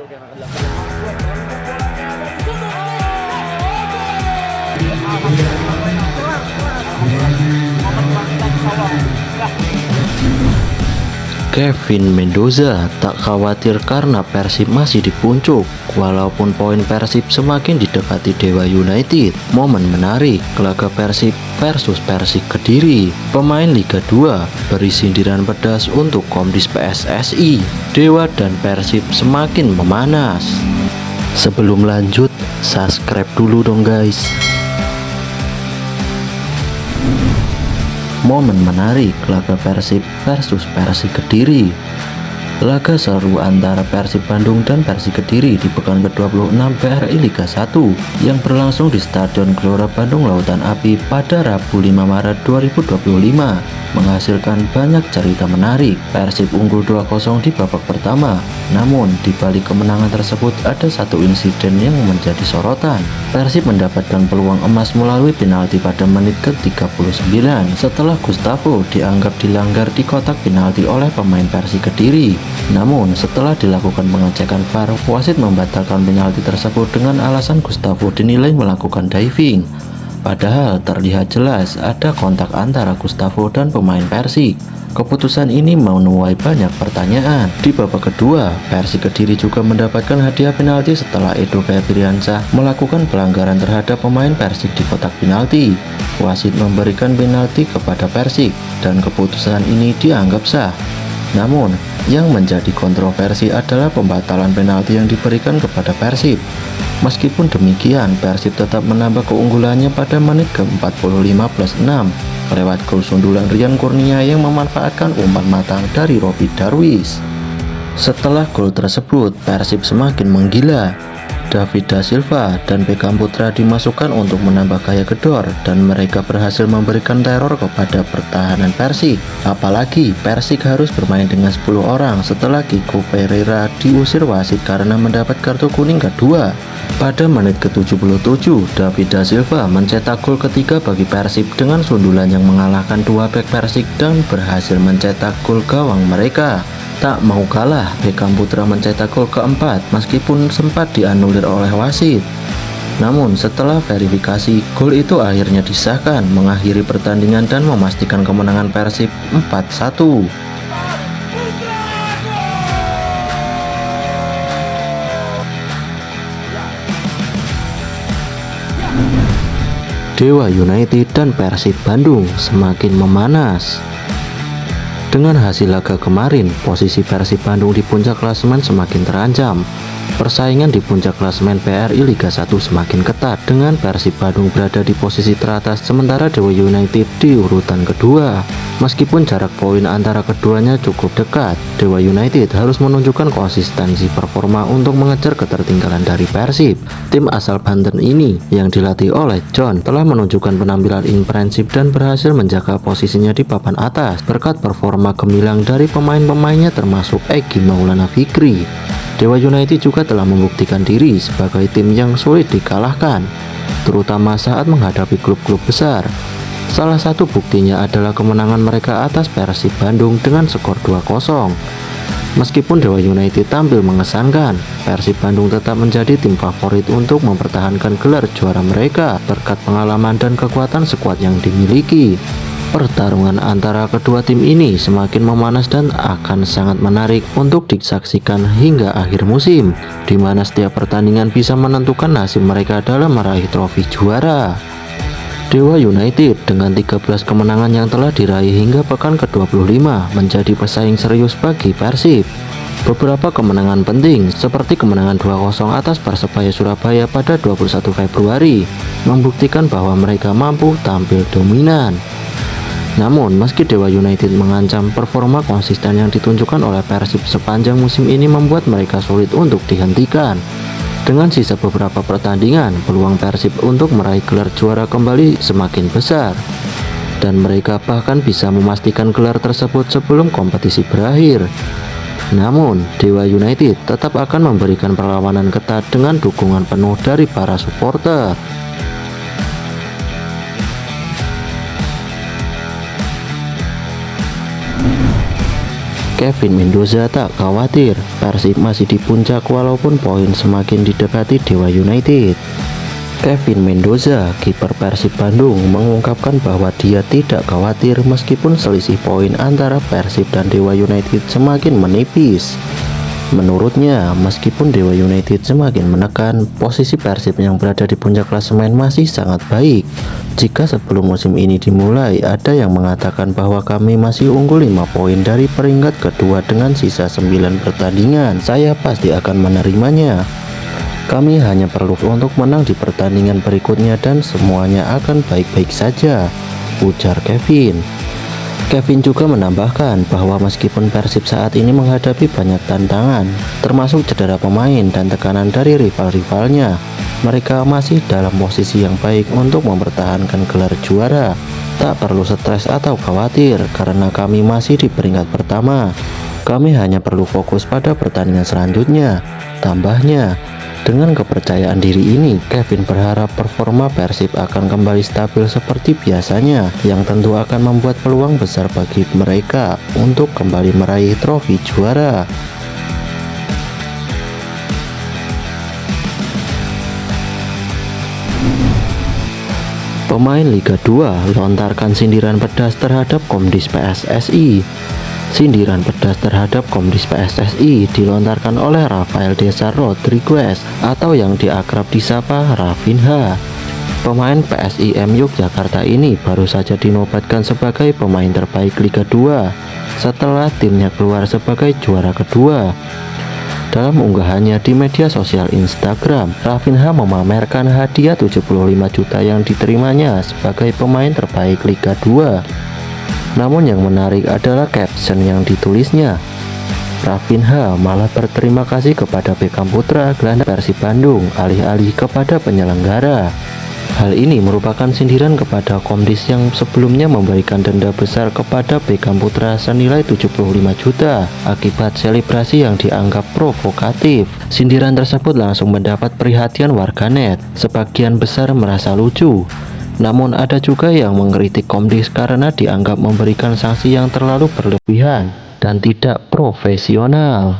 yang akan dilakukan oleh Kevin Mendoza tak khawatir karena Persib masih di puncak. Walaupun poin Persib semakin didekati Dewa United, momen menarik laga Persib versus Persik Kediri. Pemain Liga 2 beri sindiran pedas untuk Komdis PSSI. Dewa dan Persib semakin memanas. Sebelum lanjut, subscribe dulu dong guys. Momen menarik laga Persib versus Persik Kediri. Laga seru antara Persib Bandung dan Persik Kediri di pekan ke-26 BRI Liga 1 yang berlangsung di Stadion Gelora Bandung Lautan Api pada Rabu 5 Maret 2025 menghasilkan banyak cerita menarik. Persib unggul 2-0 di babak pertama, namun di balik kemenangan tersebut ada satu insiden yang menjadi sorotan. Persib mendapatkan peluang emas melalui penalti pada menit ke-39 setelah Gustavo dianggap dilanggar di kotak penalti oleh pemain Persik Kediri. Namun setelah dilakukan pengecekan VAR, wasit membatalkan penalti tersebut dengan alasan Gustavo dinilai melakukan diving. Padahal terlihat jelas ada kontak antara Gustavo dan pemain Persik. Keputusan ini menuai banyak pertanyaan. Di babak kedua, Persik Kediri juga mendapatkan hadiah penalti setelah Edo Febriansyah melakukan pelanggaran terhadap pemain Persik di kotak penalti. Wasit memberikan penalti kepada Persik dan keputusan ini dianggap sah. Namun, yang menjadi kontroversi adalah pembatalan penalti yang diberikan kepada Persib. Meskipun demikian, Persib tetap menambah keunggulannya pada menit ke-45+6 lewat gol sundulan Rian Kurnia yang memanfaatkan umpan matang dari Robi Darwis. Setelah gol tersebut, Persib semakin menggila. David Da Silva dan Beckham Putra dimasukkan untuk menambah gaya gedor dan mereka berhasil memberikan teror kepada pertahanan Persik. Apalagi Persik harus bermain dengan 10 orang setelah Kiko Pereira diusir wasit karena mendapat kartu kuning kedua. Pada menit ke-77, David Da Silva mencetak gol ketiga bagi Persib dengan sundulan yang mengalahkan dua bek Persik dan berhasil mencetak gol gawang mereka. Tak mau kalah, Beckham Putra mencetak gol keempat meskipun sempat dianulir oleh wasit. Namun setelah verifikasi, gol itu akhirnya disahkan mengakhiri pertandingan dan memastikan kemenangan Persib 4-1. Dewa United dan Persib Bandung semakin memanas. Dengan hasil laga kemarin, posisi Persib Bandung di puncak klasemen semakin terancam. Persaingan di puncak klasemen BRI Liga 1 semakin ketat dengan Persib Bandung berada di posisi teratas sementara Dewa United di urutan kedua. Meskipun jarak poin antara keduanya cukup dekat, Dewa United harus menunjukkan konsistensi performa untuk mengejar ketertinggalan dari Persib. Tim asal Banten ini yang dilatih oleh John telah menunjukkan penampilan impresif dan berhasil menjaga posisinya di papan atas berkat performa gemilang dari pemain-pemainnya termasuk Egy Maulana Fikri. Dewa United juga telah membuktikan diri sebagai tim yang sulit dikalahkan, terutama saat menghadapi klub-klub besar. Salah satu buktinya adalah kemenangan mereka atas Persib Bandung dengan skor 2-0. Meskipun Dewa United tampil mengesankan, Persib Bandung tetap menjadi tim favorit untuk mempertahankan gelar juara mereka berkat pengalaman dan kekuatan skuad yang dimiliki. Pertarungan antara kedua tim ini semakin memanas dan akan sangat menarik untuk disaksikan hingga akhir musim, di mana setiap pertandingan bisa menentukan nasib mereka dalam meraih trofi juara. Dewa United dengan 13 kemenangan yang telah diraih hingga pekan ke-25 menjadi pesaing serius bagi Persib. Beberapa kemenangan penting seperti kemenangan 2-0 atas Persebaya Surabaya pada 21 Februari membuktikan bahwa mereka mampu tampil dominan. Namun, meski Dewa United mengancam, performa konsisten yang ditunjukkan oleh Persib sepanjang musim ini membuat mereka sulit untuk dihentikan. Dengan sisa beberapa pertandingan, peluang Persib untuk meraih gelar juara kembali semakin besar. Dan mereka bahkan bisa memastikan gelar tersebut sebelum kompetisi berakhir. Namun, Dewa United tetap akan memberikan perlawanan ketat dengan dukungan penuh dari para supporter. Kevin Mendoza tak khawatir, Persib masih di puncak walaupun poin semakin didekati Dewa United. Kevin Mendoza, kiper Persib Bandung, mengungkapkan bahwa dia tidak khawatir meskipun selisih poin antara Persib dan Dewa United semakin menipis. Menurutnya, meskipun Dewa United semakin menekan, posisi Persib yang berada di puncak klasemen masih sangat baik. Jika sebelum musim ini dimulai, ada yang mengatakan bahwa kami masih unggul 5 poin dari peringkat kedua dengan sisa 9 pertandingan, saya pasti akan menerimanya. Kami hanya perlu untuk menang di pertandingan berikutnya dan semuanya akan baik-baik saja, ujar Kevin. Kevin juga menambahkan bahwa meskipun Persib saat ini menghadapi banyak tantangan, termasuk cedera pemain dan tekanan dari rival-rivalnya, mereka masih dalam posisi yang baik untuk mempertahankan gelar juara. Tak perlu stres atau khawatir karena kami masih di peringkat pertama. Kami hanya perlu fokus pada pertandingan selanjutnya, tambahnya. Dengan kepercayaan diri ini, Kevin berharap performa Persib akan kembali stabil seperti biasanya, yang tentu akan membuat peluang besar bagi mereka untuk kembali meraih trofi juara. Pemain Liga 2 lontarkan sindiran pedas terhadap Komdis PSSI. Sindiran pedas terhadap Komdis PSSI dilontarkan oleh Rafael Desa Rodriguez atau yang diakrab disapa Rafinha. Pemain PSIM Yogyakarta ini baru saja dinobatkan sebagai pemain terbaik Liga 2 setelah timnya keluar sebagai juara kedua. Dalam unggahannya di media sosial Instagram, Rafinha memamerkan hadiah 75 juta yang diterimanya sebagai pemain terbaik Liga 2. Namun yang menarik adalah caption yang ditulisnya. Rafinha malah berterima kasih kepada Beckham Putra gelandang Persib Bandung alih-alih kepada penyelenggara. Hal ini merupakan sindiran kepada Komdis yang sebelumnya memberikan denda besar kepada Beckham Putra senilai 75 juta akibat selebrasi yang dianggap provokatif. Sindiran tersebut langsung mendapat perhatian warganet. Sebagian besar merasa lucu. Namun ada juga yang mengkritik Komdis karena dianggap memberikan sanksi yang terlalu berlebihan dan tidak profesional.